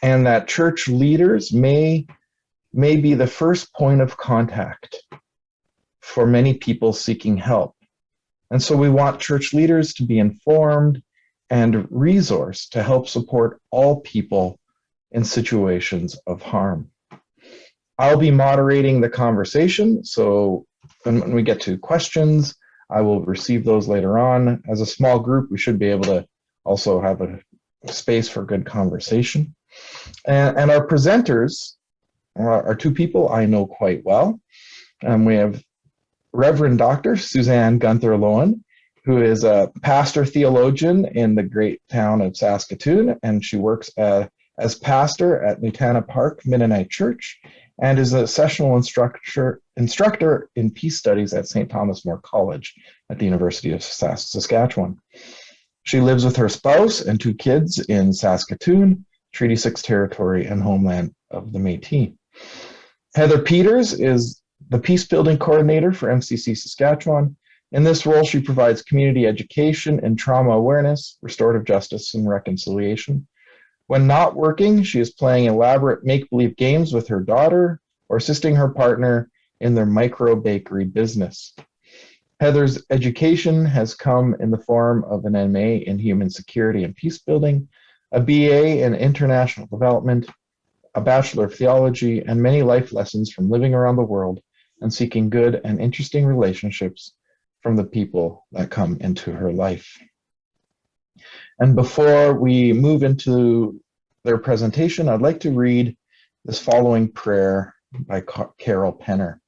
and that church leaders may be the first point of contact for many people seeking help. And so we want church leaders to be informed and resourced to help support all people in situations of harm. I'll be moderating the conversation, so when we get to questions, I will receive those later on. As a small group, we should be able to also have a space for good conversation. And our presenters are two people I know quite well. We have Reverend Dr. Suzanne Gunther-Lowen, who is a pastor theologian in the great town of Saskatoon, and she works as pastor at Nutana Park Mennonite Church, and is a sessional instructor in peace studies at St. Thomas More College at the University of Saskatchewan. She lives with her spouse and 2 kids in Saskatoon, Treaty 6 territory and homeland of the Métis. Heather Peters is the Peace Building Coordinator for MCC Saskatchewan. In this role, she provides community education and trauma awareness, restorative justice, and reconciliation. When not working, she is playing elaborate make-believe games with her daughter or assisting her partner in their micro bakery business. Heather's education has come in the form of an MA in Human Security and Peace Building, a BA in International Development, a Bachelor of Theology, and many life lessons from living around the world and seeking good and interesting relationships from the people that come into her life. And before we move into their presentation, I'd like to read this following prayer by Carol Penner.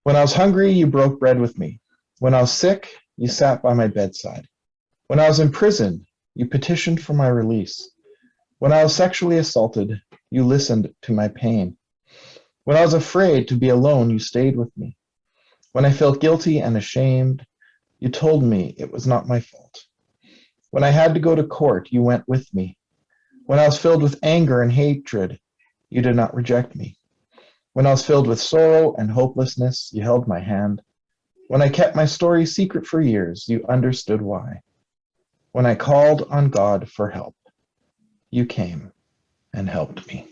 When I was hungry, you broke bread with me. When I was sick, you sat by my bedside. When I was in prison, you petitioned for my release. When I was sexually assaulted, you listened to my pain. When I was afraid to be alone, you stayed with me. When I felt guilty and ashamed, you told me it was not my fault. When I had to go to court, you went with me. When I was filled with anger and hatred, you did not reject me. When I was filled with sorrow and hopelessness, you held my hand. When I kept my story secret for years, you understood why. When I called on God for help, you came and helped me.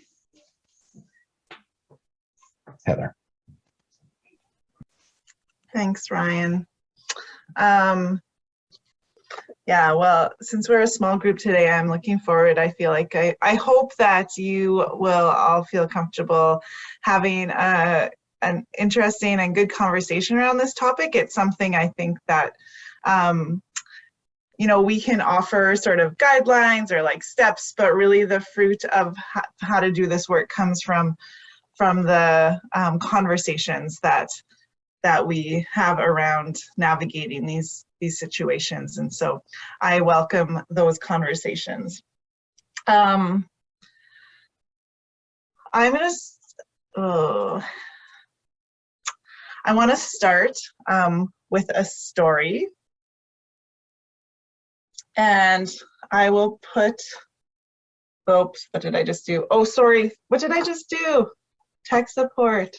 Heather. Thanks, Ryan. Yeah, well, since we're a small group today, I'm looking forward. I feel like I hope that you will all feel comfortable having an interesting and good conversation around this topic. It's something I think that, you know, we can offer sort of guidelines or like steps, but really the fruit of how to do this work comes from the conversations that we have around navigating these situations. And so I welcome those conversations. I want to start with a story, and I will put, oops, what did I just do? Oh, sorry, what did I just do? Tech support.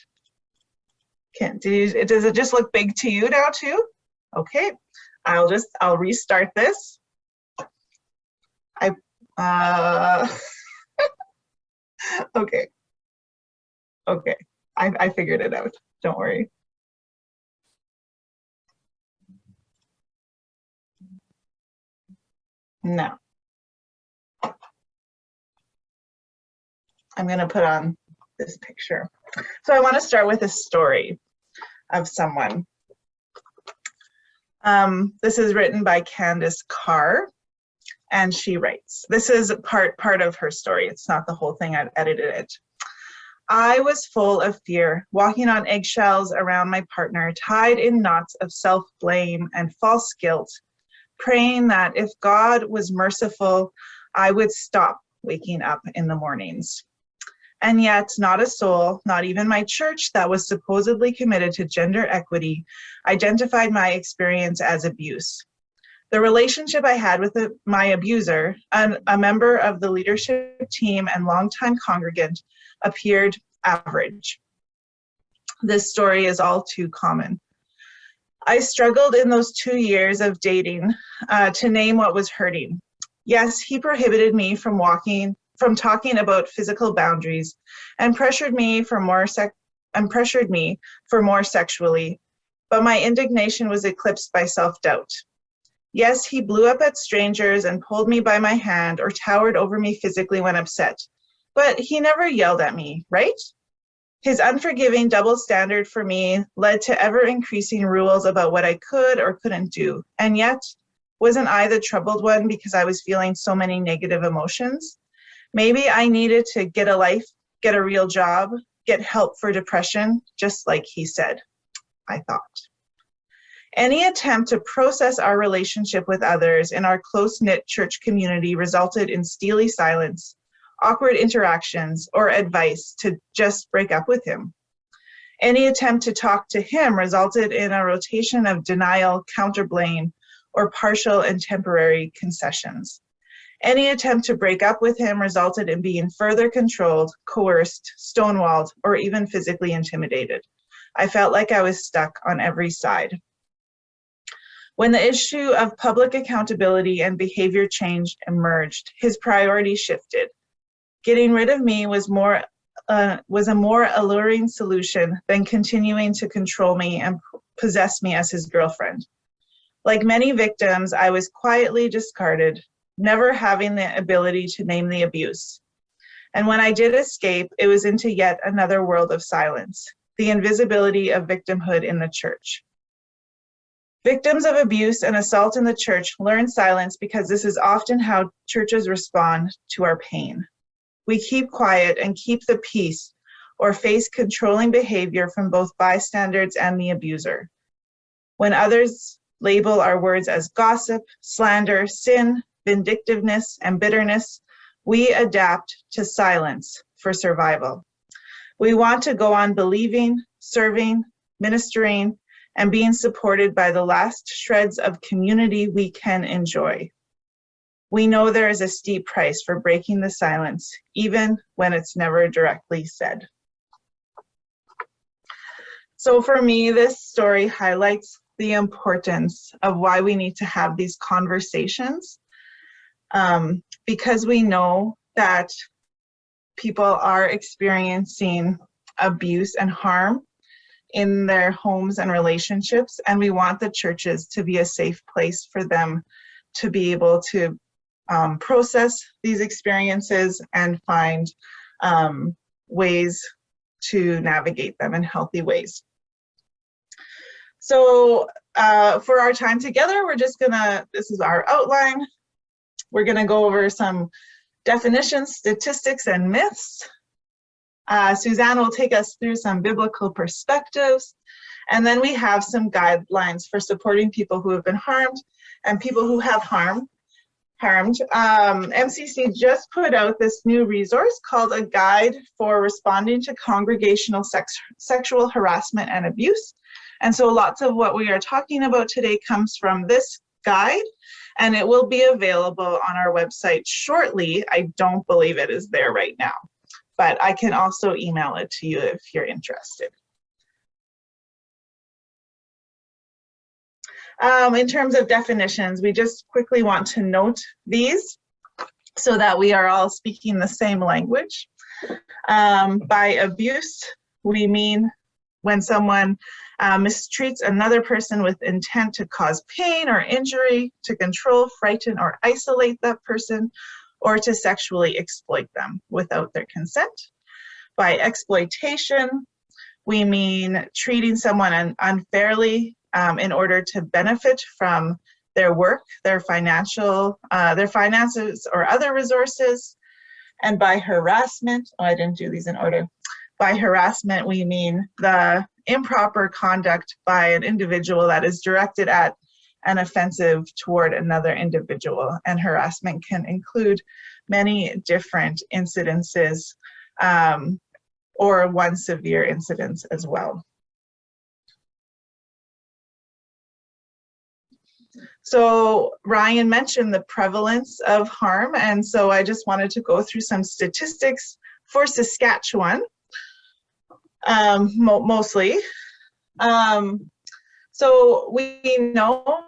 Does it just look big to you now too? Okay, I'll restart this. Okay, I figured it out, don't worry. Now, I'm gonna put on this picture. So I want to start with a story of someone. This is written by Candace Carr, and she writes, this is part of her story. It's not the whole thing, I've edited it. I was full of fear, walking on eggshells around my partner, tied in knots of self-blame and false guilt, praying that if God was merciful, I would stop waking up in the mornings. And yet, not a soul, not even my church that was supposedly committed to gender equity, identified my experience as abuse. The relationship I had with my abuser, a member of the leadership team and longtime congregant, appeared average. This story is all too common. I struggled in those 2 years of dating to name what was hurting. Yes, he prohibited me from from talking about physical boundaries and pressured me for more sexually, but my indignation was eclipsed by self-doubt. Yes, he blew up at strangers and pulled me by my hand or towered over me physically when upset, but he never yelled at me, right? His unforgiving double standard for me led to ever-increasing rules about what I could or couldn't do. And yet, wasn't I the troubled one because I was feeling so many negative emotions? Maybe I needed to get a life, get a real job, get help for depression, just like he said, I thought. Any attempt to process our relationship with others in our close-knit church community resulted in steely silence, awkward interactions, or advice to just break up with him. Any attempt to talk to him resulted in a rotation of denial, counterblame, or partial and temporary concessions. Any attempt to break up with him resulted in being further controlled, coerced, stonewalled, or even physically intimidated. I felt like I was stuck on every side. When the issue of public accountability and behavior change emerged, his priorities shifted. Getting rid of me was a more alluring solution than continuing to control me and possess me as his girlfriend. Like many victims, I was quietly discarded, never having the ability to name the abuse. And when I did escape, it was into yet another world of silence, the invisibility of victimhood in the church. Victims of abuse and assault in the church learn silence because this is often how churches respond to our pain. We keep quiet and keep the peace or face controlling behavior from both bystanders and the abuser. When others label our words as gossip, slander, sin, vindictiveness, and bitterness, we adapt to silence for survival. We want to go on believing, serving, ministering, and being supported by the last shreds of community we can enjoy. We know there is a steep price for breaking the silence, even when it's never directly said. So for me, this story highlights the importance of why we need to have these conversations, because we know that people are experiencing abuse and harm in their homes and relationships, and we want the churches to be a safe place for them to be able to process these experiences and find ways to navigate them in healthy ways. So for our time together, we're just gonna, this is our outline. We're gonna go over some definitions, statistics, and myths. Suzanne will take us through some biblical perspectives, and then we have some guidelines for supporting people who have been harmed and people who have harmed. MCC just put out this new resource called A Guide for Responding to Congregational Sexual Harassment and Abuse. And so lots of what we are talking about today comes from this guide, and it will be available on our website shortly. I don't believe it is there right now, but I can also email it to you if you're interested. In terms of definitions, we just quickly want to note these so that we are all speaking the same language. By abuse, we mean when someone mistreats another person with intent to cause pain or injury, to control, frighten, or isolate that person, or to sexually exploit them without their consent. By exploitation, we mean treating someone unfairly in order to benefit from their work, their finances, or other resources. And by harassment, oh, I didn't do these in order. By harassment, we mean the improper conduct by an individual that is directed at and offensive toward another individual. And harassment can include many different incidences or one severe incident as well. So Ryan mentioned the prevalence of harm, and so I just wanted to go through some statistics for Saskatchewan, mostly. So we know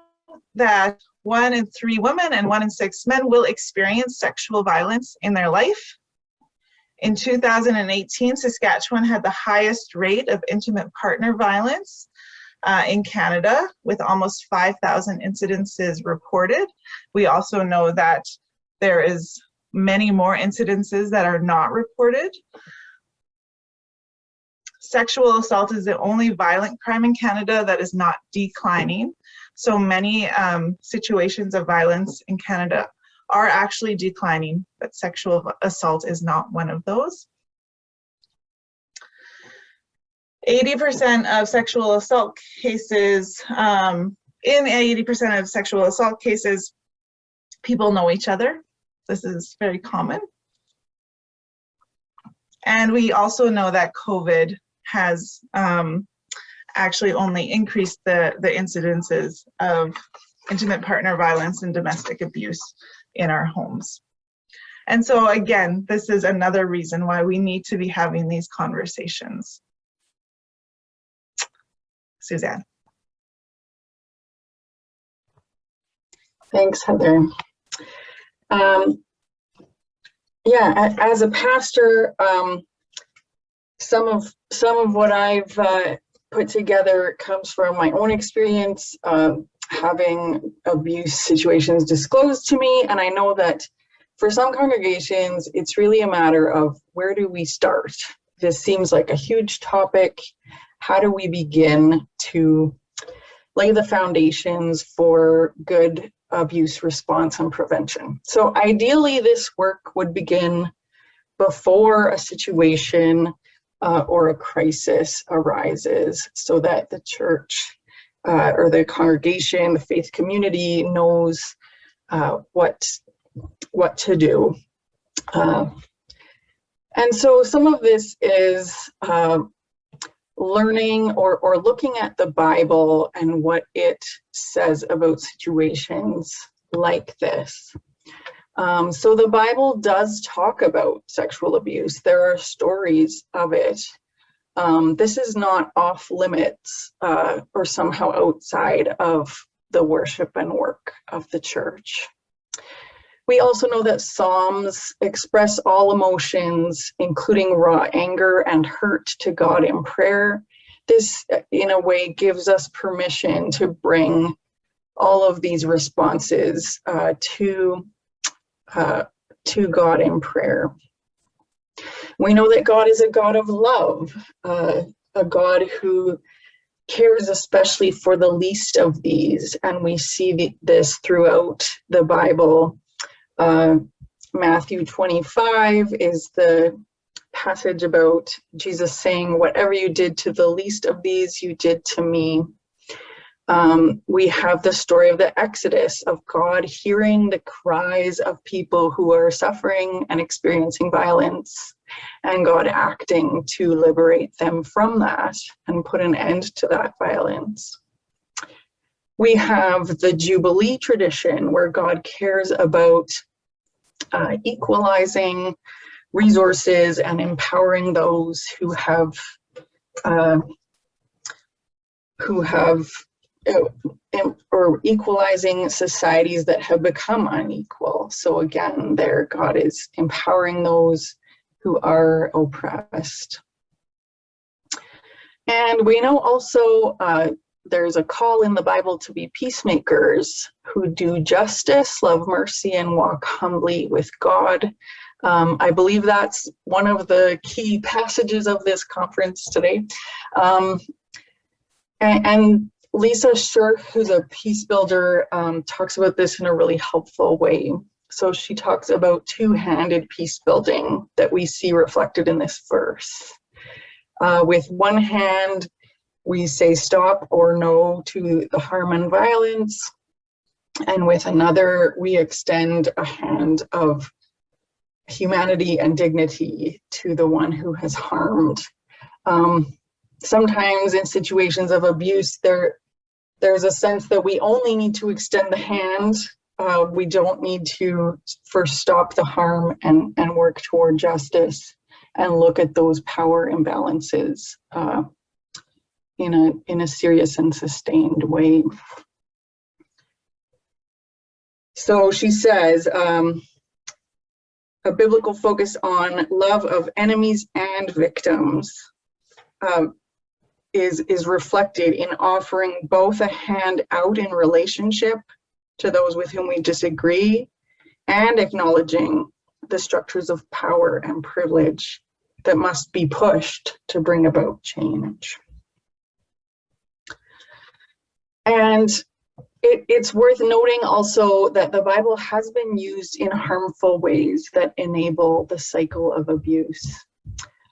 that 1 in 3 women and 1 in 6 men will experience sexual violence in their life. In 2018, Saskatchewan had the highest rate of intimate partner violence in Canada, with almost 5,000 incidences reported. We also know that there is many more incidences that are not reported. Sexual assault is the only violent crime in Canada that is not declining. So many situations of violence in Canada are actually declining, but sexual assault is not one of those. 80% of sexual assault cases, in 80% of sexual assault cases, people know each other. This is very common. And we also know that COVID has actually only increased the incidences of intimate partner violence and domestic abuse in our homes. And so again, this is another reason why we need to be having these conversations. Suzanne. Thanks, Heather. Yeah, as a pastor, some of what I've put together comes from my own experience having abuse situations disclosed to me, and I know that for some congregations, it's really a matter of where do we start? This seems like a huge topic. How do we begin to lay the foundations for good abuse response and prevention? So ideally, this work would begin before a situation or a crisis arises, so that the church or the congregation, the faith community knows what to do. And so some of this is learning or looking at the Bible and what it says about situations like this. So the Bible does talk about sexual abuse. There are stories of it. This is not off limits or somehow outside of the worship and work of the church. We also know that Psalms express all emotions, including raw anger and hurt, to God in prayer. This, in a way, gives us permission to bring all of these responses to God in prayer. We know that God is a God of love, a God who cares especially for the least of these, and we see this throughout the Bible. Matthew 25 is the passage about Jesus saying, "Whatever you did to the least of these, you did to me." We have the story of the Exodus, of God hearing the cries of people who are suffering and experiencing violence, and God acting to liberate them from that and put an end to that violence. We have the Jubilee tradition, where God cares about equalizing resources and empowering those who have or equalizing societies that have become unequal. So again, there God is empowering those who are oppressed. And we know also there's a call in the Bible to be peacemakers who do justice, love mercy, and walk humbly with God. I believe that's one of the key passages of this conference today. And Lisa Shirk, who's a peace builder, talks about this in a really helpful way. So she talks about two-handed peace building that we see reflected in this verse. With one hand, we say stop or no to the harm and violence. And with another, we extend a hand of humanity and dignity to the one who has harmed. Sometimes in situations of abuse, there's a sense that we only need to extend the hand. We don't need to first stop the harm and work toward justice and look at those power imbalances in a serious and sustained way. So she says, a biblical focus on love of enemies and victims is reflected in offering both a hand out in relationship to those with whom we disagree and acknowledging the structures of power and privilege that must be pushed to bring about change. And it's worth noting also that the Bible has been used in harmful ways that enable the cycle of abuse,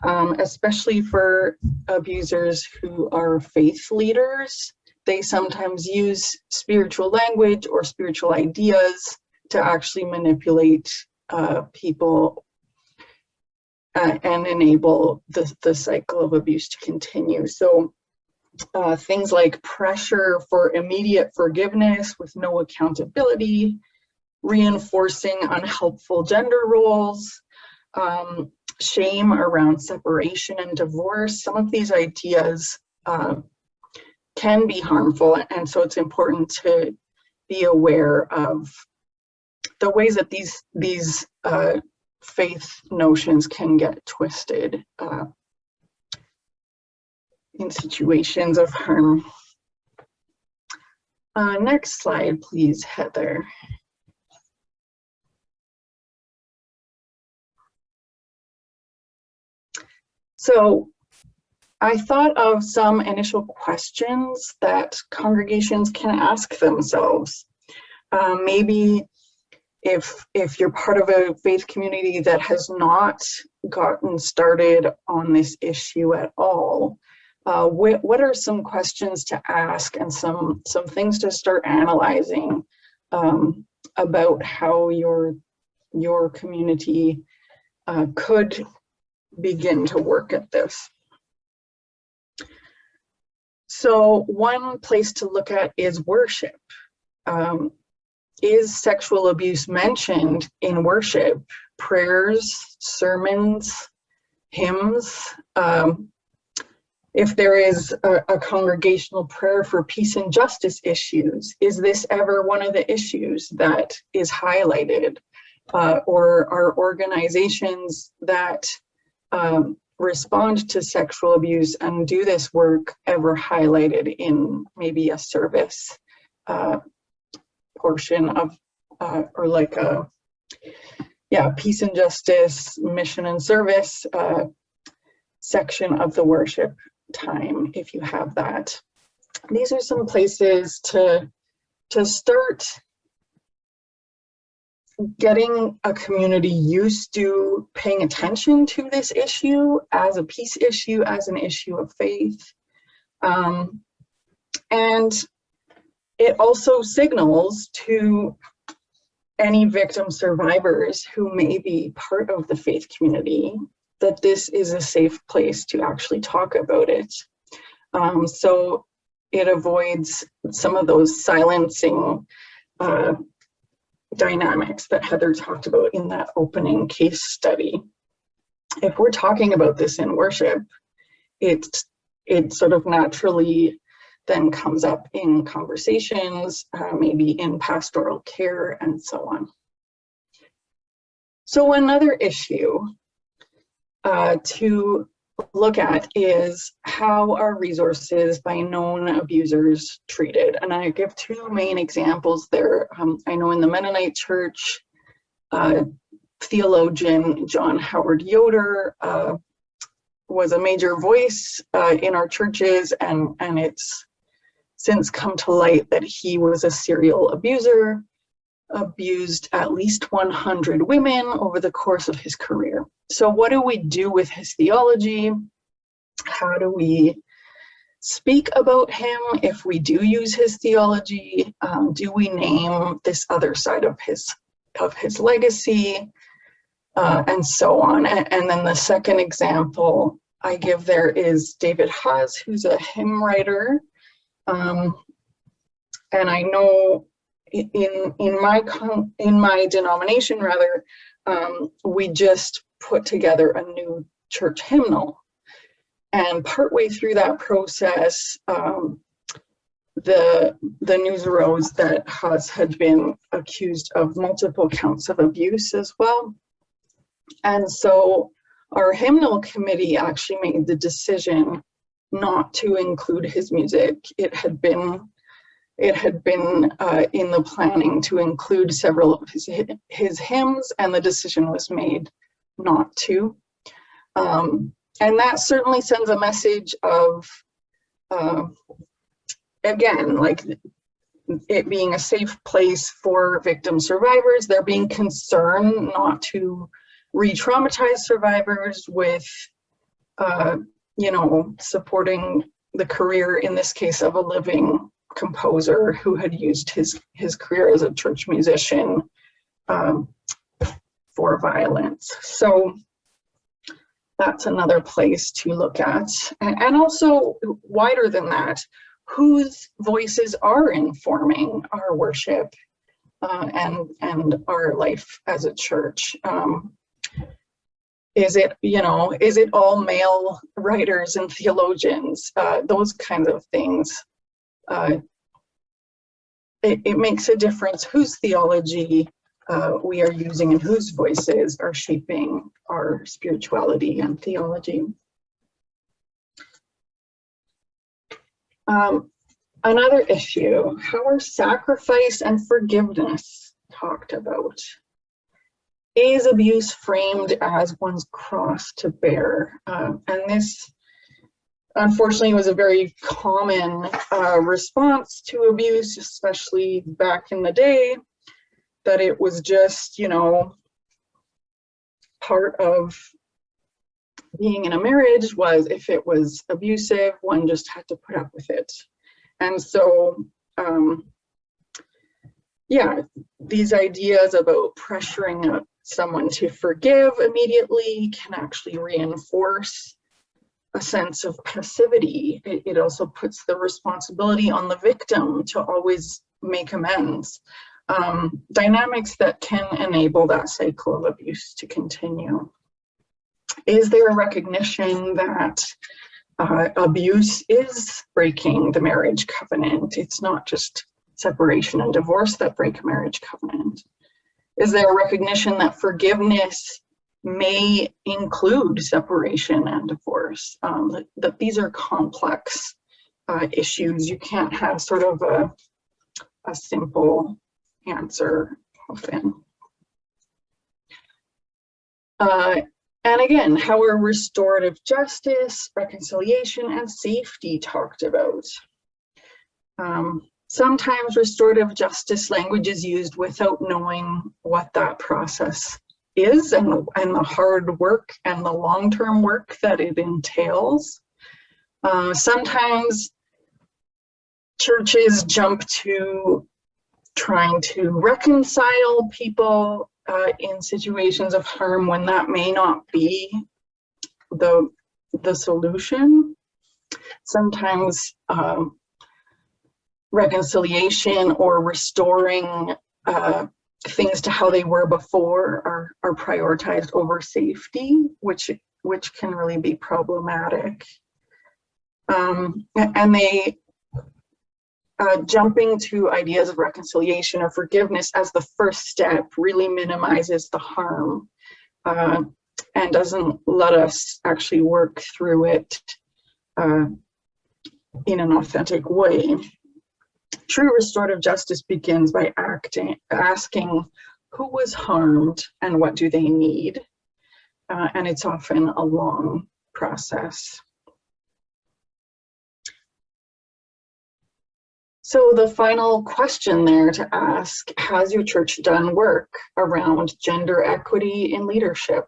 especially for abusers who are faith leaders. They sometimes use spiritual language or spiritual ideas to actually manipulate people and enable the cycle of abuse to continue. So things like pressure for immediate forgiveness with no accountability, reinforcing unhelpful gender roles, shame around separation and divorce. Some of these ideas can be harmful, and so it's important to be aware of the ways that these faith notions can get twisted in situations of harm. Next slide, please, Heather. So I thought of some initial questions that congregations can ask themselves. Maybe if you're part of a faith community that has not gotten started on this issue at all, what are some questions to ask and some things to start analyzing about how your community could begin to work at this? So one place to look at is worship. Is sexual abuse mentioned in worship, prayers, sermons, hymns? If there is a congregational prayer for peace and justice issues, is this ever one of the issues that is highlighted? Or are organizations that respond to sexual abuse and do this work ever highlighted in maybe a service portion of, or like a, peace and justice, mission and service section of the worship time, if you have that? These are some places to start getting a community used to paying attention to this issue as a peace issue, as an issue of faith. And it also signals to any victim survivors who may be part of the faith community that this is a safe place to actually talk about it. So it avoids some of those silencing dynamics that Heather talked about in that opening case study. If we're talking about this in worship, it sort of naturally then comes up in conversations, maybe in pastoral care and so on. So another issue to look at is how are resources by known abusers treated? And I give two main examples there. I know in the Mennonite Church, theologian John Howard Yoder was a major voice in our churches, and it's since come to light that he was a serial abuser, abused at least 100 women over the course of his career. So what do we do with his theology? How do we speak about him if we do use his theology? Do we name this other side of his legacy? And so on. And then the second example I give there is David Haas, who's a hymn writer. And I know in my denomination, rather, we just put together a new church hymnal. And partway through that process, the news arose that Haas had been accused of multiple counts of abuse as well. And so our hymnal committee actually made the decision not to include his music. It had been in the planning to include several of his hymns, and the decision was made not to. And that certainly sends a message of, again, like it being a safe place for victim survivors. They're being concerned not to re-traumatize survivors with, supporting the career, in this case, of a living composer who had used his career as a church musician for violence. So that's another place to look at. And also wider than that, whose voices are informing our worship and our life as a church? Is it all male writers and theologians? Those kinds of things. It makes a difference whose theology we are using and whose voices are shaping our spirituality and theology. Another issue, how are sacrifice and forgiveness talked about? Is abuse framed as one's cross to bear? And this, unfortunately, was a very common response to abuse, especially back in the day, that it was just, part of being in a marriage was if it was abusive, one just had to put up with it. And so, these ideas about pressuring someone to forgive immediately can actually reinforce a sense of passivity. It also puts the responsibility on the victim to always make amends. Dynamics that can enable that cycle of abuse to continue. Is there a recognition that abuse is breaking the marriage covenant? It's not just separation and divorce that break a marriage covenant. Is there a recognition that forgiveness may include separation and divorce? That these are complex issues. You can't have sort of a simple answer often. And again, how are restorative justice, reconciliation, and safety talked about? Sometimes restorative justice language is used without knowing what that process is and the hard work and the long-term work that it entails. Sometimes churches jump to trying to reconcile people in situations of harm when that may not be the solution. Sometimes reconciliation or restoring things to how they were before are prioritized over safety, which can really be problematic. And they jumping to ideas of reconciliation or forgiveness as the first step really minimizes the harm and doesn't let us actually work through it in an authentic way. True restorative justice begins by asking who was harmed and what do they need, and it's often a long process. So the final question there to ask, has your church done work around gender equity in leadership,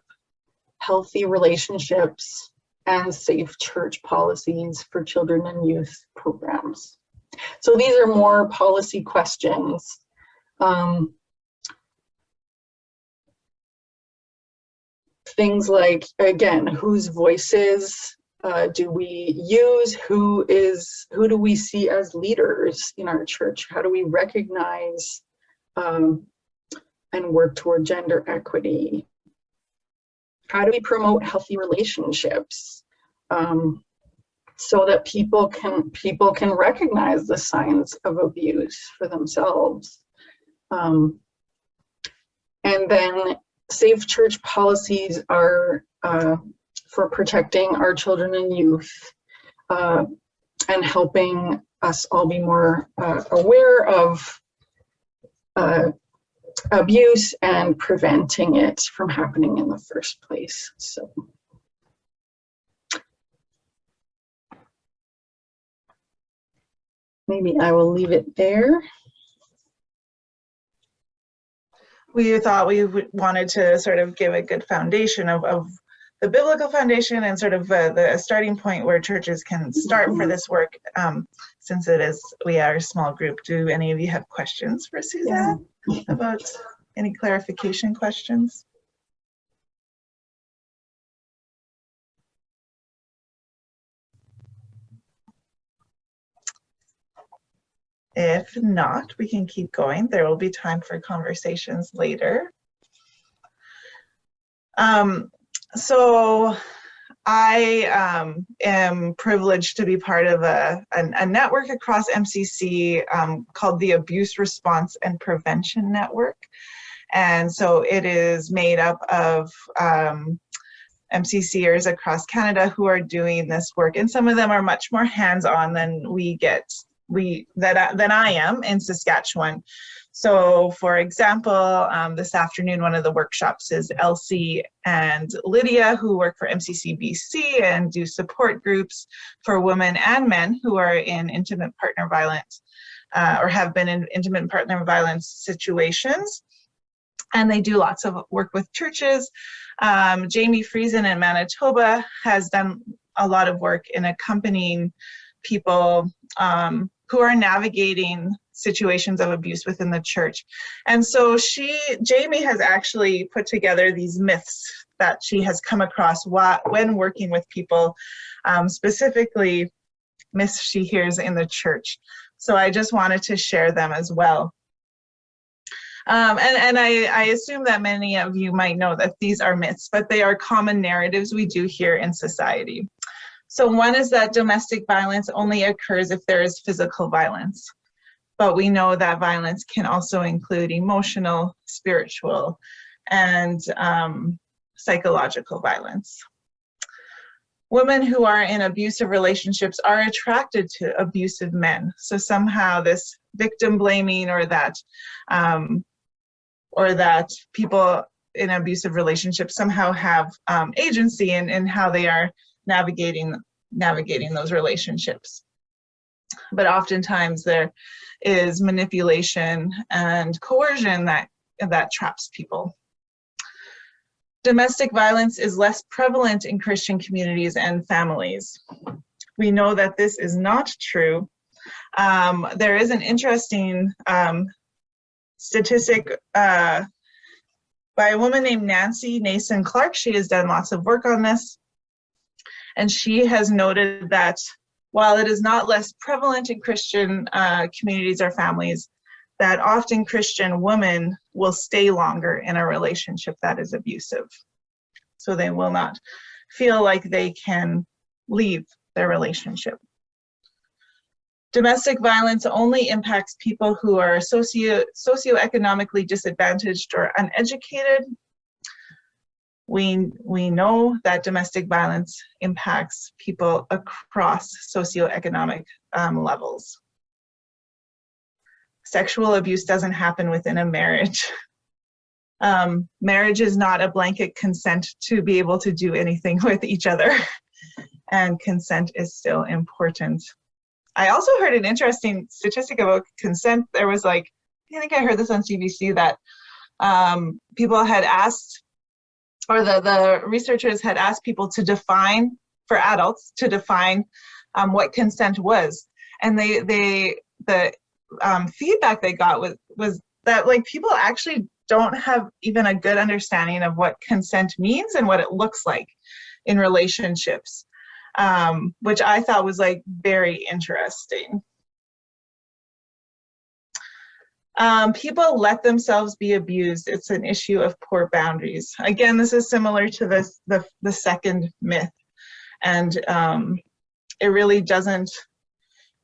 healthy relationships, and safe church policies for children and youth programs? So these are more policy questions. Things like, again, whose voices do we use? Who do we see as leaders in our church? How do we recognize and work toward gender equity? How do we promote healthy relationships so that people can recognize the signs of abuse for themselves? And then safe church policies are for protecting our children and youth, and helping us all be more aware of abuse and preventing it from happening in the first place. So maybe I will leave it there. We thought we wanted to sort of give a good foundation of the biblical foundation and sort of the starting point where churches can start for this work. Since we are a small group, do any of you have questions for Suzanne about any clarification questions? If not, we can keep going. There will be time for conversations later. So I am privileged to be part of a network across MCC called the Abuse Response and Prevention Network. And so it is made up of MCCers across Canada who are doing this work. And some of them are much more hands-on than than I am in Saskatchewan. So for example, this afternoon, one of the workshops is Elsie and Lydia, who work for MCC BC and do support groups for women and men who are in intimate partner violence or have been in intimate partner violence situations. And they do lots of work with churches. Jamie Friesen in Manitoba has done a lot of work in accompanying people who are navigating situations of abuse within the church. And so Jamie has actually put together these myths that she has come across when working with people, specifically myths she hears in the church. So I just wanted to share them as well. And I assume that many of you might know that these are myths, but they are common narratives we do here in society. So one is that domestic violence only occurs if there is physical violence, but we know that violence can also include emotional, spiritual, and psychological violence. Women who are in abusive relationships are attracted to abusive men. So somehow this victim blaming or that people in abusive relationships somehow have agency in how they are navigating those relationships. But oftentimes there is manipulation and coercion that traps people. Domestic violence is less prevalent in Christian communities and families. We know that this is not true. There is an interesting statistic by a woman named Nancy Nason Clark. She has done lots of work on this. And she has noted that while it is not less prevalent in Christian communities or families, that often Christian women will stay longer in a relationship that is abusive. So they will not feel like they can leave their relationship. Domestic violence only impacts people who are socioeconomically disadvantaged or uneducated. We know that domestic violence impacts people across socioeconomic levels. Sexual abuse doesn't happen within a marriage. Marriage is not a blanket consent to be able to do anything with each other, and consent is still important. I also heard an interesting statistic about consent. There was I think I heard this on CBC, that people had asked, or the researchers had asked people to define, for adults, to define what consent was. And the feedback they got was that people actually don't have even a good understanding of what consent means and what it looks like in relationships, which I thought was very interesting. People let themselves be abused. It's an issue of poor boundaries. Again, this is similar to the second myth, and it really doesn't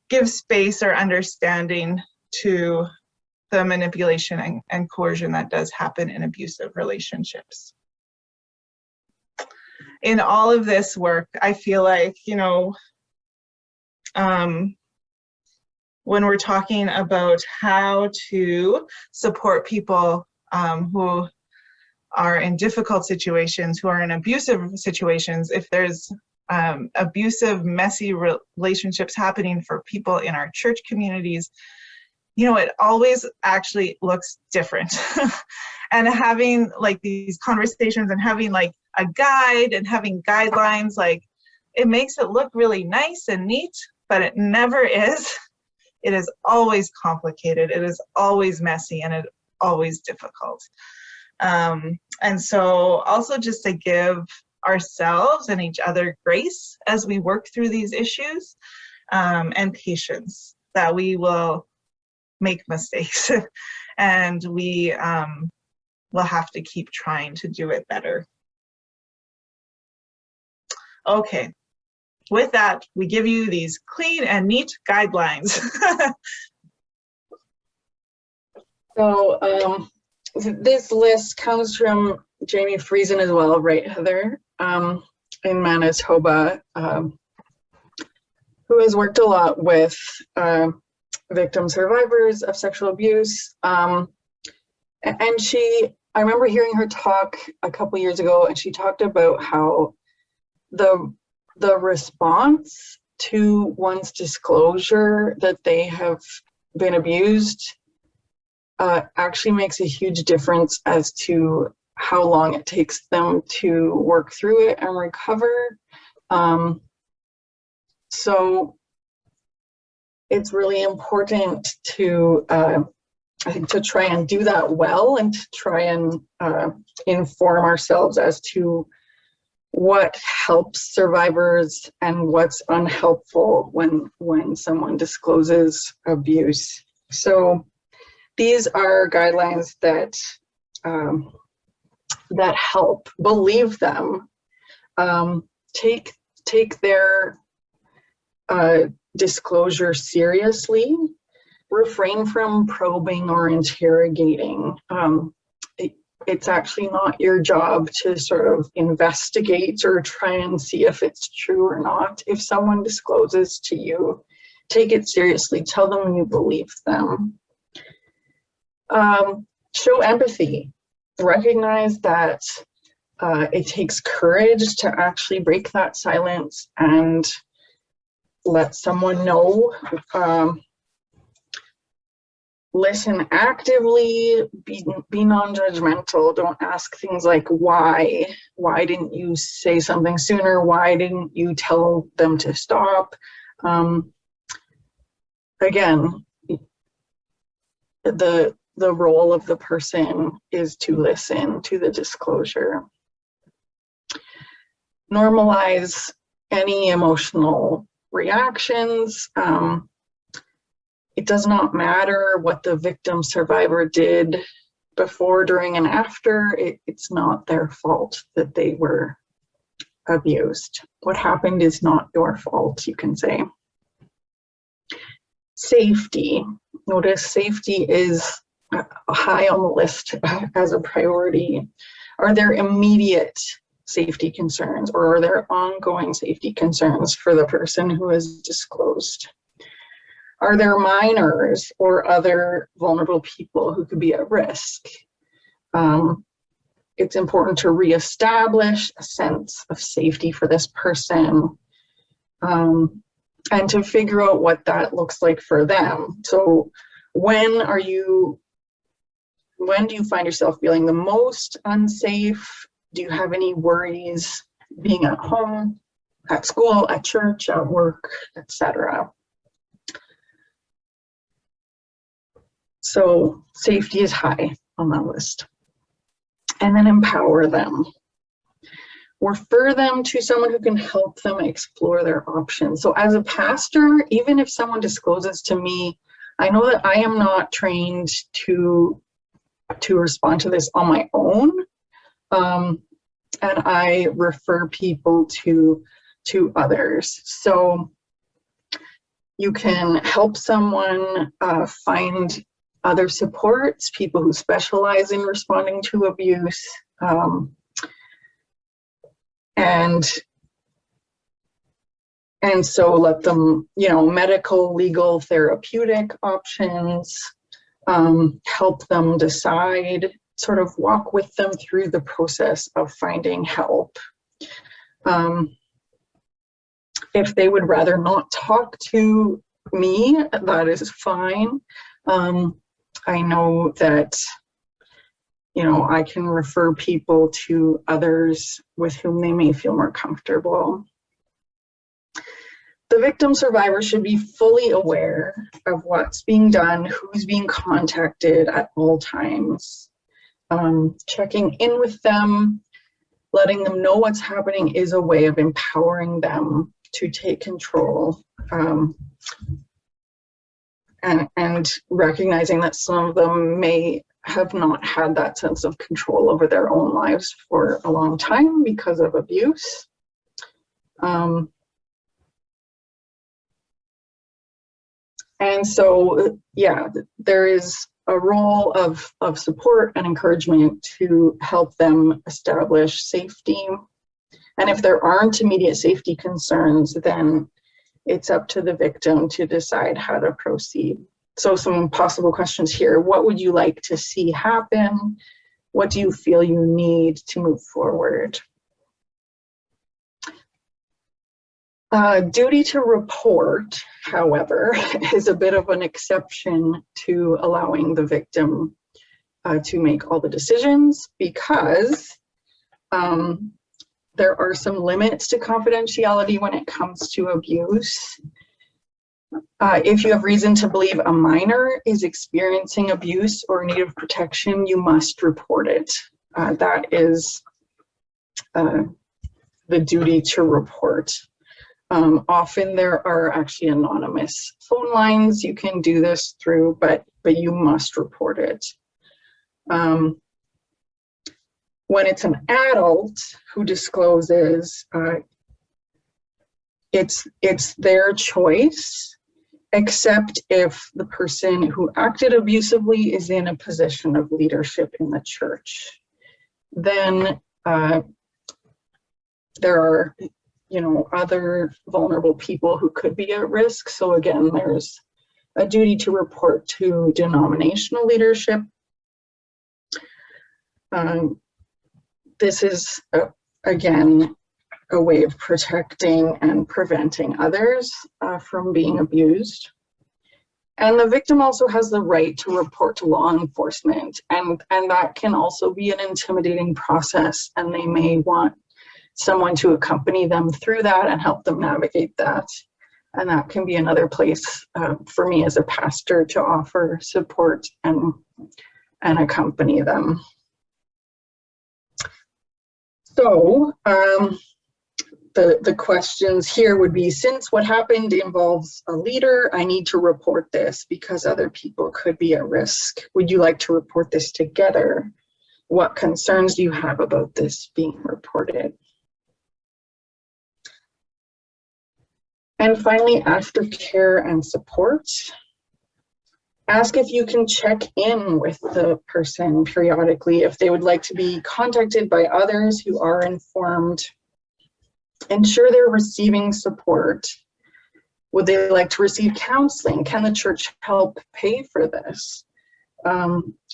give space or understanding to the manipulation and coercion that does happen in abusive relationships. In all of this work, I feel like, you know, when we're talking about how to support people who are in difficult situations, who are in abusive situations, if there's abusive, messy relationships happening for people in our church communities, you know, it always actually looks different. And having like these conversations and having like a guide and having guidelines, like it makes it look really nice and neat, but it never is. It is always complicated. It is always messy, and it's always difficult. And so also just to give ourselves and each other grace as we work through these issues, and patience, that we will make mistakes and we will have to keep trying to do it better. Okay, with that, we give you these clean and neat guidelines. So this list comes from Jamie Friesen as well, right, Heather, in Manitoba, who has worked a lot with victim survivors of sexual abuse. And I remember hearing her talk a couple years ago, and she talked about how the response to one's disclosure that they have been abused actually makes a huge difference as to how long it takes them to work through it and recover. So it's really important to, I think, to try and do that well, and to try and inform ourselves as to what helps survivors and what's unhelpful when someone discloses abuse. So these are guidelines that that help. Believe them. Take their disclosure seriously. Refrain from probing or interrogating. It's actually not your job to sort of investigate or try and see if it's true or not. If someone discloses to you, take it seriously. Tell them you believe them. Show empathy. Recognize that it takes courage to actually break that silence and let someone know. Listen actively, be non-judgmental. Don't ask things like why didn't you say something sooner? Why didn't you tell them to stop? Again, the role of the person is to listen to the disclosure. Normalize any emotional reactions. It does not matter what the victim survivor did before, during, and after. It's not their fault that they were abused. What happened is not your fault, you can say. Safety. Notice safety is high on the list as a priority. Are there immediate safety concerns, or are there ongoing safety concerns for the person who has disclosed? Are there minors or other vulnerable people who could be at risk? It's important to reestablish a sense of safety for this person, and to figure out what that looks like for them. So when do you find yourself feeling the most unsafe? Do you have any worries being at home, at school, at church, at work, etc.? So safety is high on that list. And then empower them. Refer them to someone who can help them explore their options. So as a pastor, even if someone discloses to me, I know that I am not trained to respond to this on my own. And I refer people to others. So you can help someone find other supports, people who specialize in responding to abuse, and so let them, medical, legal, therapeutic options, help them decide, sort of walk with them through the process of finding help. If they would rather not talk to me, that is fine. I know that, I can refer people to others with whom they may feel more comfortable. The victim survivor should be fully aware of what's being done, who's being contacted at all times. Checking in with them, letting them know what's happening is a way of empowering them to take control, and recognizing that some of them may have not had that sense of control over their own lives for a long time because of abuse. And so, there is a role of support and encouragement to help them establish safety. And if there aren't immediate safety concerns, then it's up to the victim to decide how to proceed. So some possible questions here. What would you like to see happen? What do you feel you need to move forward? Duty to report, however, is a bit of an exception to allowing the victim to make all the decisions, because there are some limits to confidentiality when it comes to abuse. If you have reason to believe a minor is experiencing abuse or in need of protection, you must report it. That is the duty to report. Often there are actually anonymous phone lines you can do this through, but you must report it. When it's an adult who discloses, it's their choice, except if the person who acted abusively is in a position of leadership in the church. Then there are other vulnerable people who could be at risk. So again, there's a duty to report to denominational leadership. This is, again, a way of protecting and preventing others from being abused. And the victim also has the right to report to law enforcement, and that can also be an intimidating process, and they may want someone to accompany them through that and help them navigate that. And that can be another place for me as a pastor to offer support and accompany them. So the questions here would be, since what happened involves a leader, I need to report this because other people could be at risk. Would you like to report this together? What concerns do you have about this being reported? And finally, aftercare and support. Ask if you can check in with the person periodically, if they would like to be contacted by others who are informed. Ensure they're receiving support. Would they like to receive counseling? Can the church help pay for this?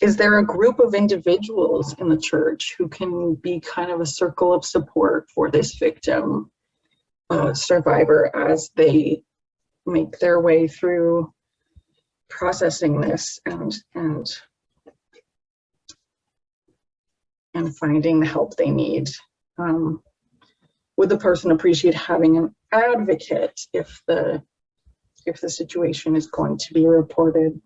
Is there a group of individuals in the church who can be kind of a circle of support for this victim survivor as they make their way through processing this and finding the help they need? Would the person appreciate having an advocate if the situation is going to be reported?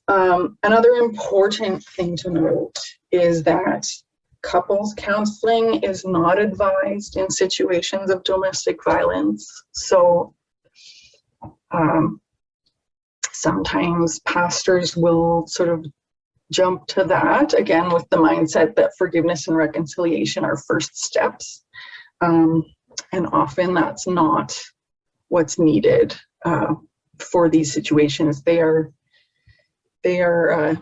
Another important thing to note is that couples counseling is not advised in situations of domestic violence. So sometimes pastors will sort of jump to that, again, with the mindset that forgiveness and reconciliation are first steps. And often that's not what's needed for these situations. They are they are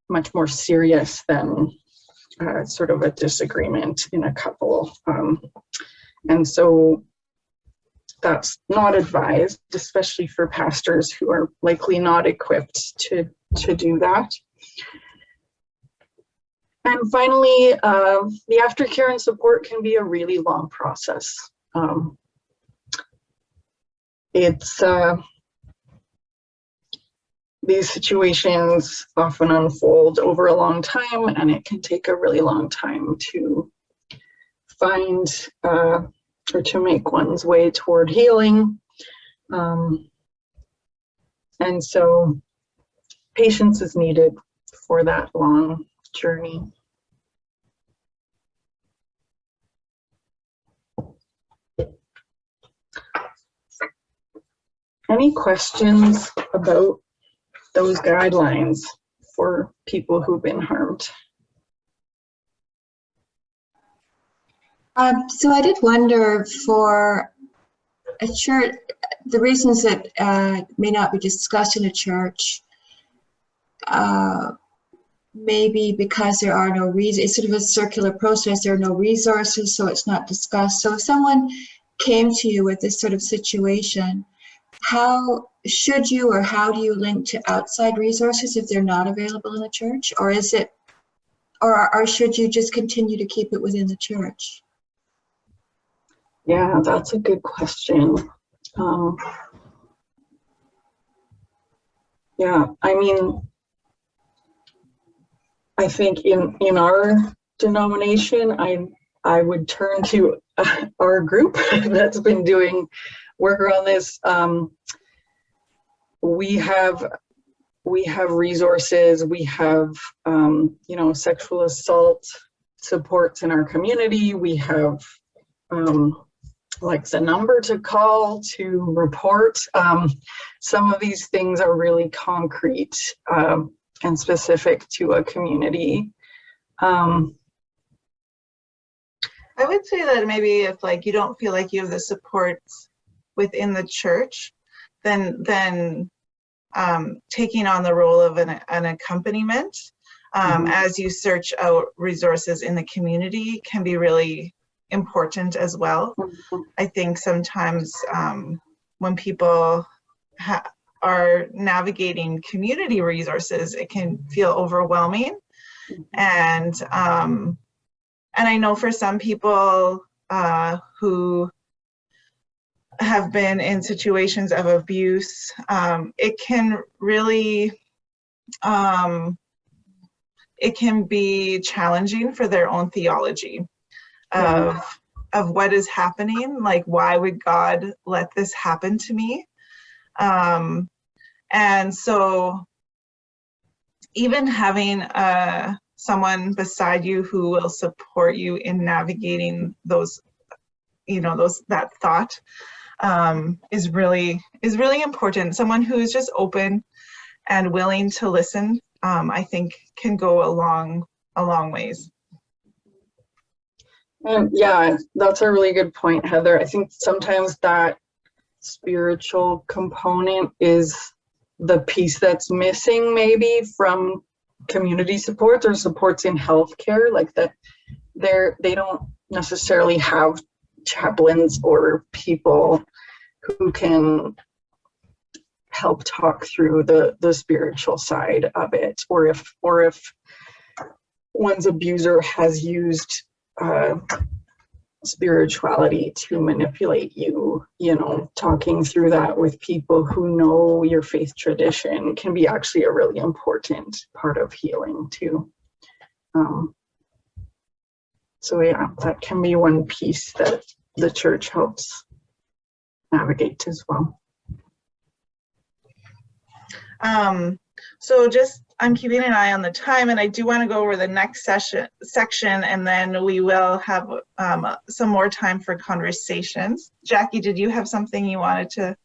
much more serious than sort of a disagreement in a couple. And so that's not advised, especially for pastors who are likely not equipped to do that. And finally, the aftercare and support can be a really long process. These situations often unfold over a long time, and it can take a really long time to find or to make one's way toward healing. And so patience is needed for that long journey. Any questions about those guidelines for people who've been harmed? So I did wonder, for a church, the reasons that may not be discussed in a church, maybe because there are no reasons. It's sort of a circular process. There are no resources, so it's not discussed. So if someone came to you with this sort of situation, how should you, or how do you link to outside resources if they're not available in the church? Or is it, or should you just continue to keep it within the church? Yeah, that's a good question. Yeah, I mean, I think in our denomination, I would turn to our group that's been doing work around this. We have resources. We have sexual assault supports in our community. We have like the number to call to report. Some of these things are really concrete and specific to a community. I would say that maybe if like you don't feel like you have the supports within the church, then taking on the role of an accompaniment as you search out resources in the community can be really important as well. I think sometimes when people are navigating community resources, it can feel overwhelming. And I know for some people who have been in situations of abuse, it can really, it can be challenging for their own theology of what is happening. Like, why would God let this happen to me? And so even having someone beside you who will support you in navigating those, that thought is really important. Someone who is just open and willing to listen, I think can go a long ways. Yeah, that's a really good point, Heather. I think sometimes that spiritual component is the piece that's missing maybe from community supports or supports in healthcare, like that they don't necessarily have chaplains or people who can help talk through the spiritual side of it, or if one's abuser has used spirituality to manipulate you, talking through that with people who know your faith tradition can be actually a really important part of healing too. So yeah, that can be one piece that the church helps navigate as well. So I'm keeping an eye on the time, and I do want to go over the next section, and then we will have some more time for conversations. Jackie, did you have something you wanted to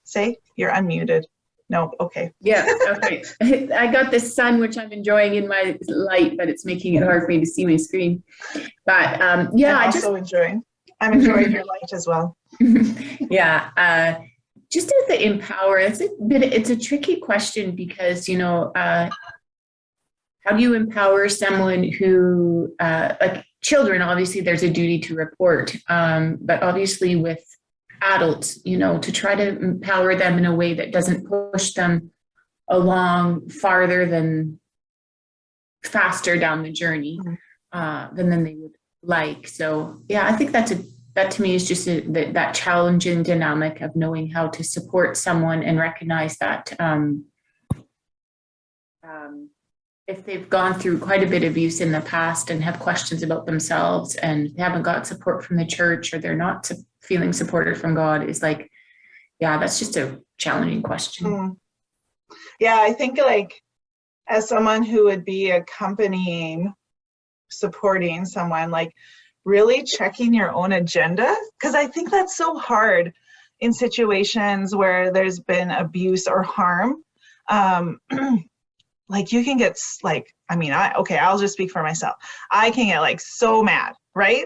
say? You're unmuted. No, okay. Yeah, okay. I got the sun, which I'm enjoying in my light, but it's making it hard for me to see my screen. But yeah, I'm enjoying your light as well. Yeah. Just as the empower, it's a tricky question because, how do you empower someone who, like children, obviously there's a duty to report, but obviously with adults, to try to empower them in a way that doesn't push them along faster down the journey than they would like. So yeah, I think that to me is just that challenging dynamic of knowing how to support someone and recognize that if they've gone through quite a bit of abuse in the past and have questions about themselves and they haven't got support from the church or they're not feeling supported from God, is like, yeah, that's just a challenging question. Yeah, I think like as someone who would be accompanying, supporting someone, like really checking your own agenda, because I think that's so hard in situations where there's been abuse or harm. Like you can get like, I'll just speak for myself. I can get like so mad, right?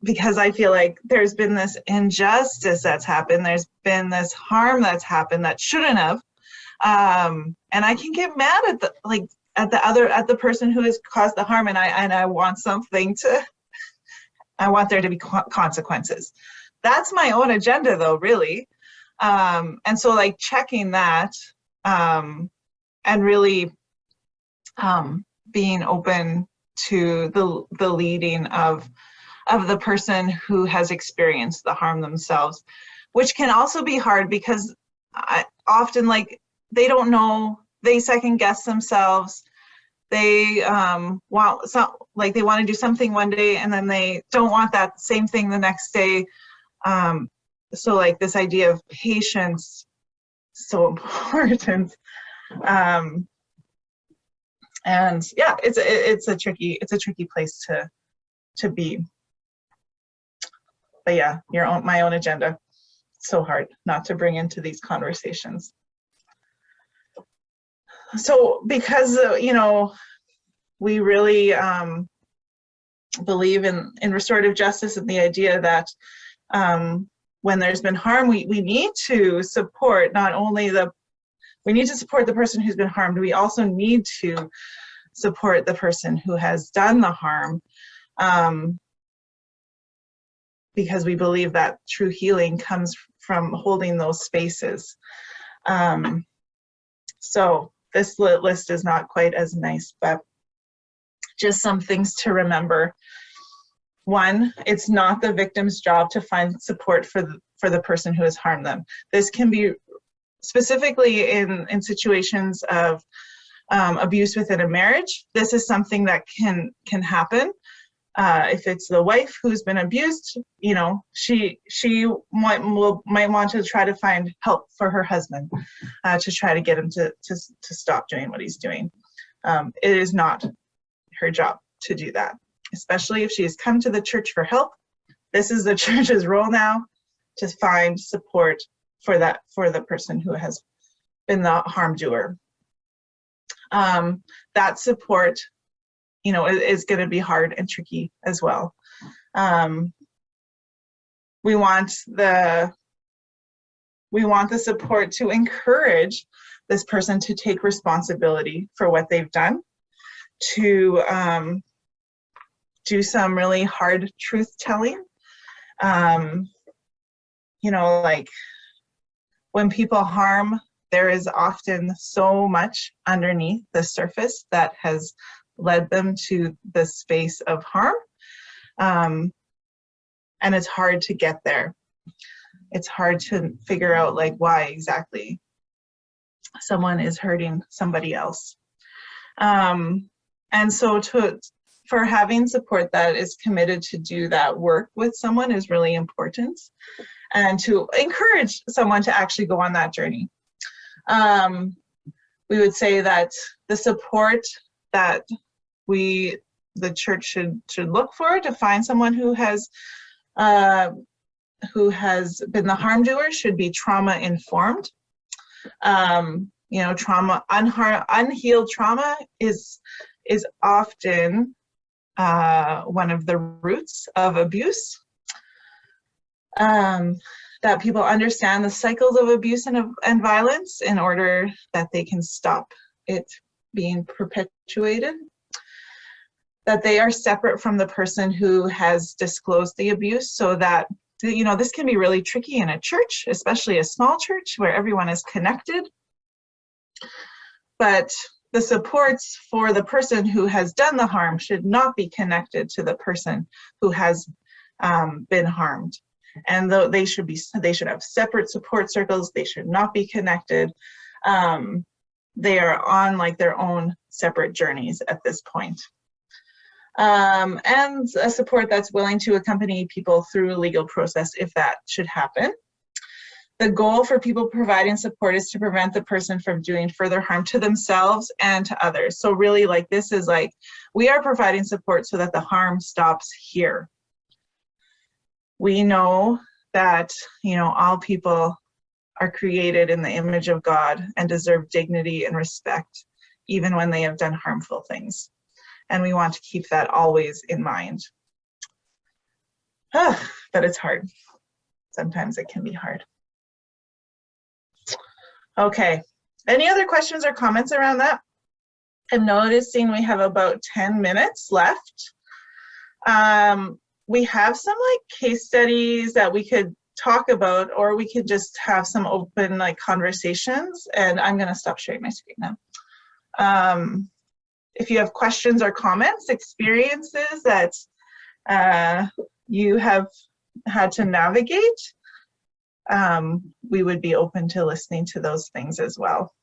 Because I feel like there's been this injustice that's happened. There's been this harm that's happened that shouldn't have. And I can get mad at the person who has caused the harm, and I want I want there to be consequences. That's my own agenda though, really. And so like checking that, and really being open to the leading of the person who has experienced the harm themselves, which can also be hard because often like they don't know, they second guess themselves. They want to do something one day and then they don't want that same thing the next day. So like this idea of patience, so important. And yeah, it's a tricky place to be. But yeah, my own agenda, so hard not to bring into these conversations. So because we really believe in restorative justice and the idea that when there's been harm, we need to support we need to support the person who's been harmed. We also need to support the person who has done the harm, because we believe that true healing comes from holding those spaces. So this list is not quite as nice, but just some things to remember. One, it's not the victim's job to find support for the person who has harmed them. This can be specifically in situations of abuse within a marriage. This is something that can happen. If it's the wife who's been abused, she might want to try to find help for her husband to try to get him to stop doing what he's doing. It is not her job to do that, especially if she has come to the church for help. This is the church's role now to find support for the person who has been the harm doer. That support, is going to be hard and tricky as well. We want the support to encourage this person to take responsibility for what they've done, to do some really hard truth telling. Like when people harm, there is often so much underneath the surface that has led them to the space of harm. And it's hard to get there. It's hard to figure out like why exactly someone is hurting somebody else. And so for having support that is committed to do that work with someone is really important, and to encourage someone to actually go on that journey. We would say that the support that the church should look for to find someone who has been the harm doer should be trauma informed. Unhealed trauma is often one of the roots of abuse. that people understand the cycles of abuse and violence in order that they can stop it being perpetuated, that they are separate from the person who has disclosed the abuse, so that, you know, this can be really tricky in a church, especially a small church where everyone is connected. But the supports for the person who has done the harm should not be connected to the person who has been harmed. And though they should have separate support circles, they should not be connected. They are on like their own separate journeys at this point. And a support that's willing to accompany people through a legal process if that should happen. The goal for people providing support is to prevent the person from doing further harm to themselves and to others. So really, like, this is like, we are providing support so that the harm stops here. We know that, you know, all people are created in the image of God and deserve dignity and respect, even when they have done harmful things. And we want to keep that always in mind. But it's hard. Sometimes it can be hard. Okay, any other questions or comments around that? I'm noticing we have about 10 minutes left. We have some like case studies that we could talk about, or we could just have some open like conversations, and I'm gonna stop sharing my screen now. If you have questions or comments, experiences that you have had to navigate, we would be open to listening to those things as well.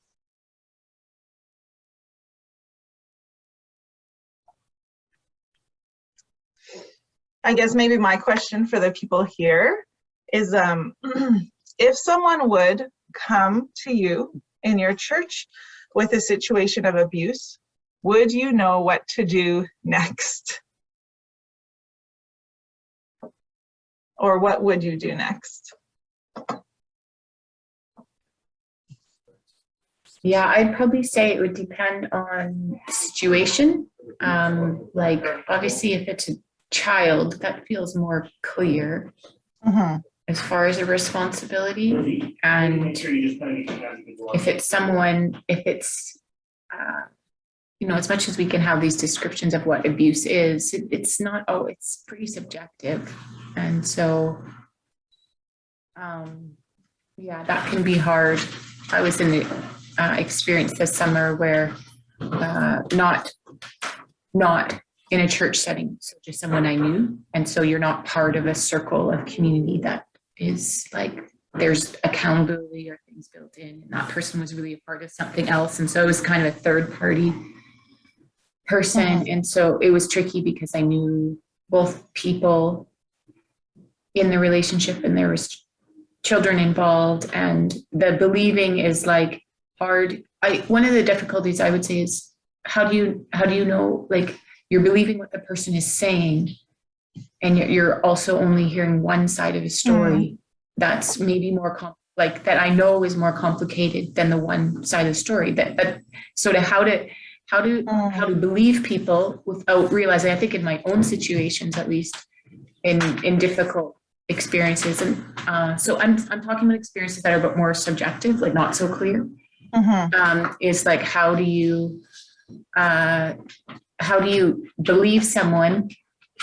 I guess maybe my question for the people here is, if someone would come to you in your church with a situation of abuse, would you know what to do next? Or what would you do next? Yeah, I'd probably say it would depend on the situation. Like, obviously, if it's a child, that feels more clear as far as a responsibility. And if it's someone, if it's, you know, as much as we can have these descriptions of what abuse is, it's not, it's pretty subjective. And so, yeah, that can be hard. I was in the experience this summer where not in a church setting, so just someone I knew. And so you're not part of a circle of community that is like, there's accountability or things built in, and that person was really a part of something else. And so it was kind of a third party person. And so it was tricky because I knew both people in the relationship, and there was children involved, and the believing is like hard. One of the difficulties I would say is, how do you know, like, you're believing what the person is saying, and you're also only hearing one side of the story. That's maybe more like that I know is more complicated than the one side of the story. That sort of how to believe people without realizing. I think in my own situations, at least in difficult experiences, and so I'm talking about experiences that are a bit more subjective, like not so clear. Is like, how do you believe someone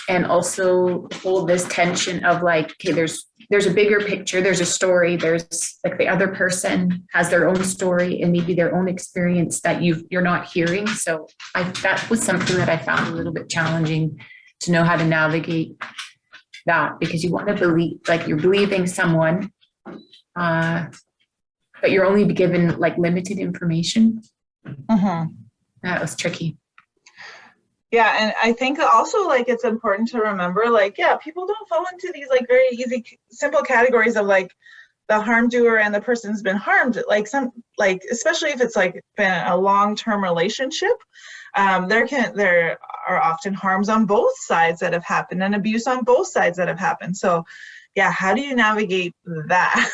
and also hold this tension of like, okay, there's a bigger picture, there's a story, there's like the other person has their own story and maybe their own experience that you're not hearing. So that was something that I found a little bit challenging, to know how to navigate that, because you want to believe, like, you're believing someone, but you're only given like limited information. That was tricky. Yeah, and I think also, like, it's important to remember, like, yeah, people don't fall into these like very easy, simple categories of like the harm doer and the person's been harmed. Like especially if it's like been a long-term relationship, there are often harms on both sides that have happened, and abuse on both sides that have happened. So yeah, how do you navigate that?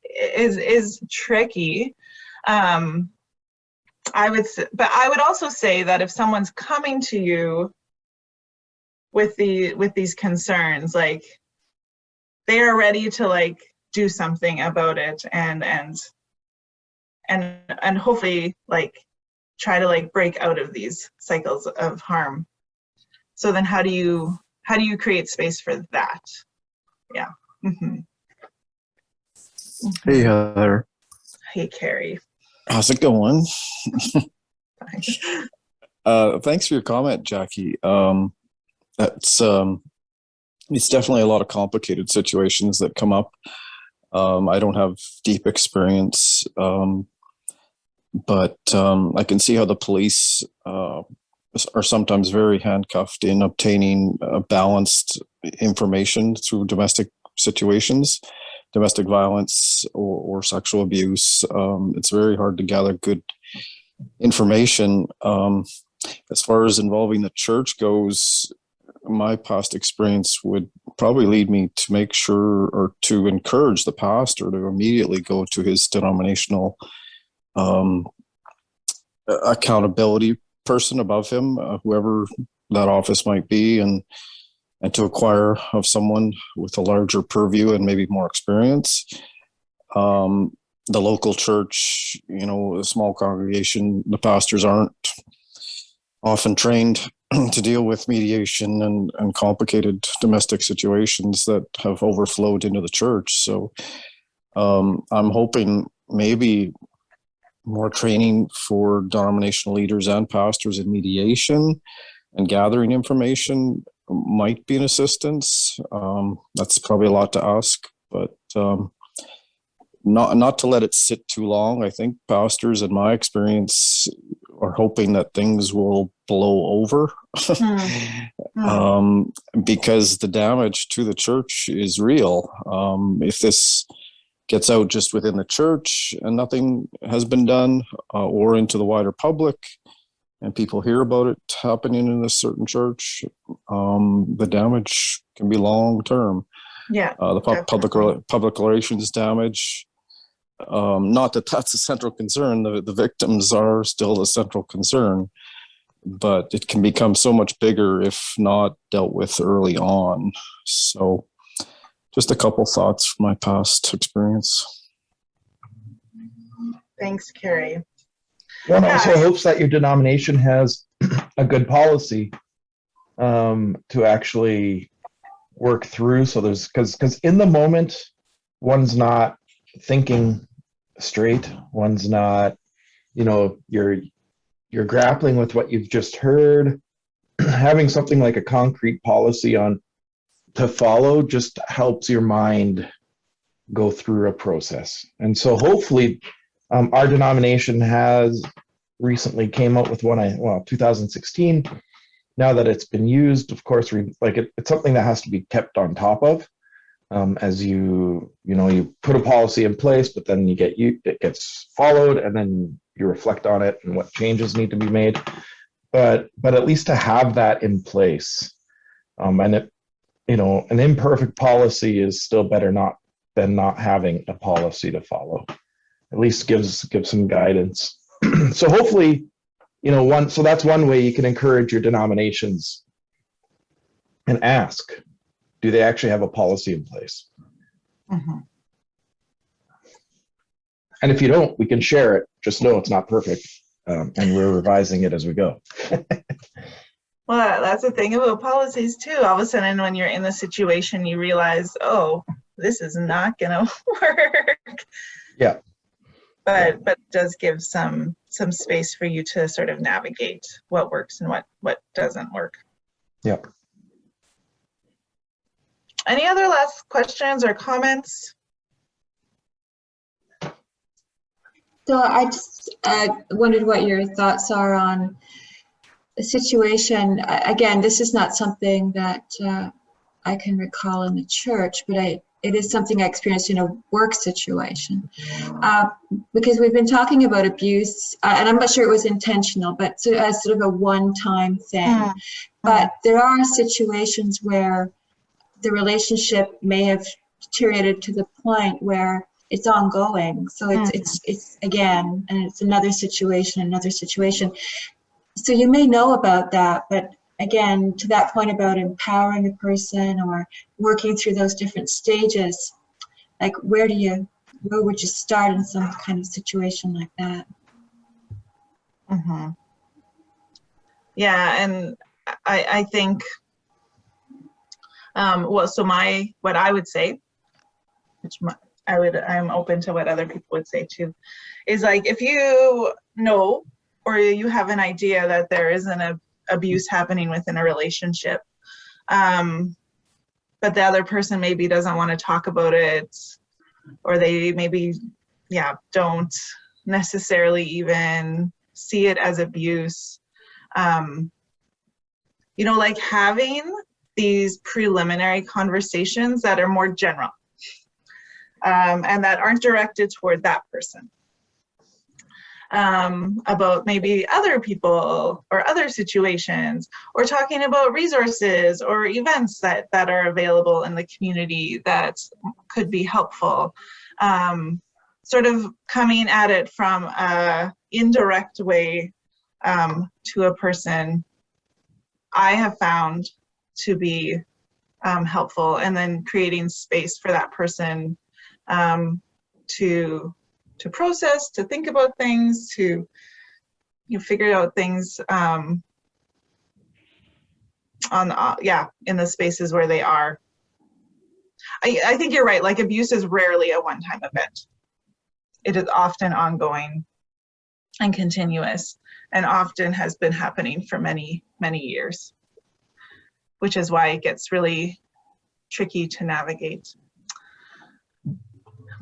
is tricky. I would also say that if someone's coming to you with these concerns, like, they are ready to like do something about it and hopefully like try to like break out of these cycles of harm. So then how do you create space for that? Yeah. Mm-hmm. Hey, Heather. Hey, Carrie. How's it going? Thanks for your comment, Jackie. That's it's definitely a lot of complicated situations that come up. I don't have deep experience, but I can see how the police are sometimes very handcuffed in obtaining balanced information through domestic situations, domestic violence or sexual abuse. It's very hard to gather good information. As far as involving the church goes, my past experience would probably lead me to make sure or to encourage the pastor to immediately go to his denominational accountability person above him, whoever that office might be, and to acquire of someone with a larger purview and maybe more experience. The local church, a small congregation, the pastors aren't often trained to deal with mediation and complicated domestic situations that have overflowed into the church. So I'm hoping maybe more training for denominational leaders and pastors in mediation and gathering information might be an assistance. That's probably a lot to ask, but not to let it sit too long. I think pastors, in my experience, are hoping that things will blow over because the damage to the church is real. If this gets out just within the church and nothing has been done, or into the wider public, and people hear about it happening in a certain church, the damage can be long term. Yeah, the public relations damage. Not that that's a central concern. The victims are still the central concern, but it can become so much bigger if not dealt with early on. So just a couple thoughts from my past experience. Thanks, Carrie. One also hopes that your denomination has a good policy to actually work through. So there's, because in the moment, one's not thinking straight. One's not, you're grappling with what you've just heard. Having something like a concrete policy to follow just helps your mind go through a process. And so hopefully our denomination has recently came out with one, 2016. Now that it's been used, of course, it's something that has to be kept on top of. As you put a policy in place, but then it gets followed, and then you reflect on it and what changes need to be made. But at least to have that in place, and an imperfect policy is still better than not having a policy to follow. At least gives some guidance. So hopefully, so that's one way you can encourage your denominations and ask, do they actually have a policy in place? Mm-hmm. And if you don't, we can share it. Just know it's not perfect, and we're revising it as we go. Well, that's the thing about policies too. All of a sudden, when you're in the situation, you realize, oh, this is not going to work. Yeah. But it does give some space for you to sort of navigate what works and what doesn't work. Yep. Any other last questions or comments? So I just wondered what your thoughts are on the situation. Again, this is not something that I can recall in the church, but it is something I experienced in a work situation. Because we've been talking about abuse, and I'm not sure it was intentional, but as sort of a one-time thing. But there are situations where the relationship may have deteriorated to the point where it's ongoing. So it's again, and it's another situation. So you may know about that, but again, to that point about empowering a person or working through those different stages, like where would you start in some kind of situation like that? Mm-hmm. Yeah, and I think, what I would say, I'm open to what other people would say too, is like, if you know, or you have an idea that there is an abuse happening within a relationship, but the other person maybe doesn't want to talk about it, or they maybe, don't necessarily even see it as abuse. Like having these preliminary conversations that are more general, and that aren't directed toward that person, about maybe other people or other situations, or talking about resources or events that are available in the community that could be helpful. Sort of coming at it from an indirect way to a person, I have found to be helpful, and then creating space for that person to process, to think about things, to figure out things in the spaces where they are. I think you're right. Like, abuse is rarely a one-time event. It is often ongoing and continuous, and often has been happening for many, many years, which is why it gets really tricky to navigate.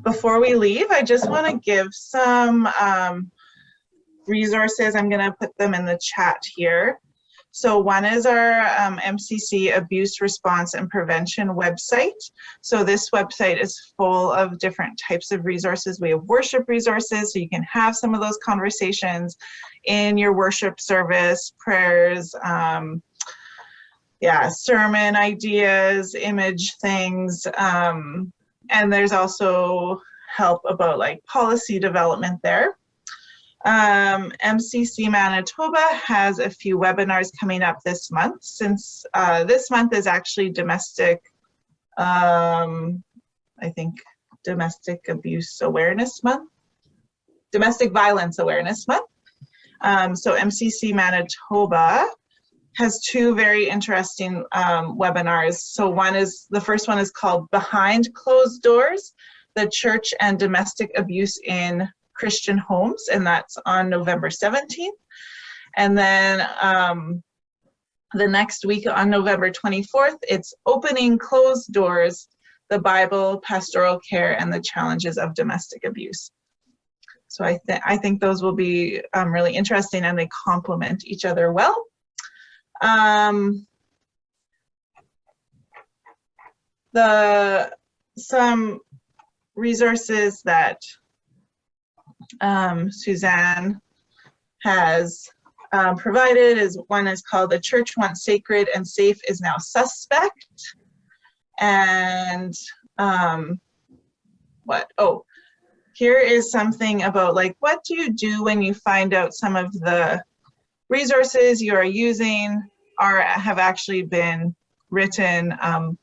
Before we leave, I just want to give some resources. I'm going to put them in the chat here. So one is our MCC Abuse Response and Prevention website. So this website is full of different types of resources. We have worship resources, so you can have some of those conversations in your worship service, prayers, sermon ideas, image things. And there's also help about like policy development there. MCC Manitoba has a few webinars coming up this month, since this month is actually domestic abuse awareness month, domestic violence awareness month. So MCC Manitoba has two very interesting webinars. So the first one is called Behind Closed Doors, the Church and Domestic Abuse in Christian Homes, and that's on November 17th. And then the next week on November 24th, it's Opening Closed Doors, the Bible, Pastoral Care, and the Challenges of Domestic Abuse. So I think those will be really interesting, and they complement each other well. Some resources that Suzanne has provided one is called The Church Once Sacred and Safe is Now Suspect. And here is something about like, what do you do when you find out some of the resources you are using have actually been written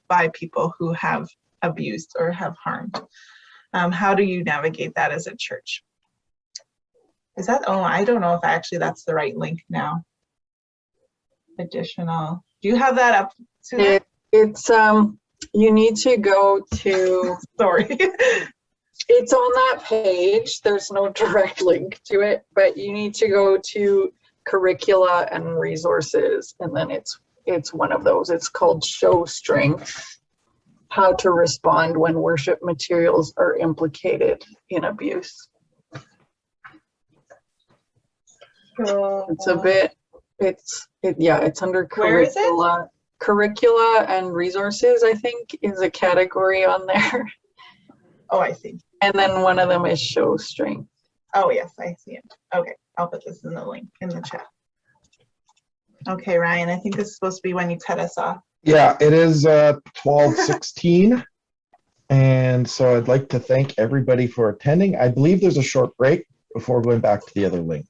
by people who have abused or have harmed? How do you navigate that as a church? I don't know if actually that's the right link now. Additional, do you have that up, Susan? It's you need to go to, sorry. It's on that page. There's no direct link to it, but you need to go to curricula and resources, and then it's one of those. It's called Show Strength: How to Respond When Worship Materials Are Implicated in Abuse. It's under curricula. Where is it? Curricula and resources, I think, is a category on there. Oh, I see. And then one of them is Show Strength. Oh, yes, I see it. Okay, I'll put this in the link in the chat. Okay, Ryan, I think this is supposed to be when you cut us off. Yeah, it is 12:16. And so I'd like to thank everybody for attending. I believe there's a short break before going back to the other link.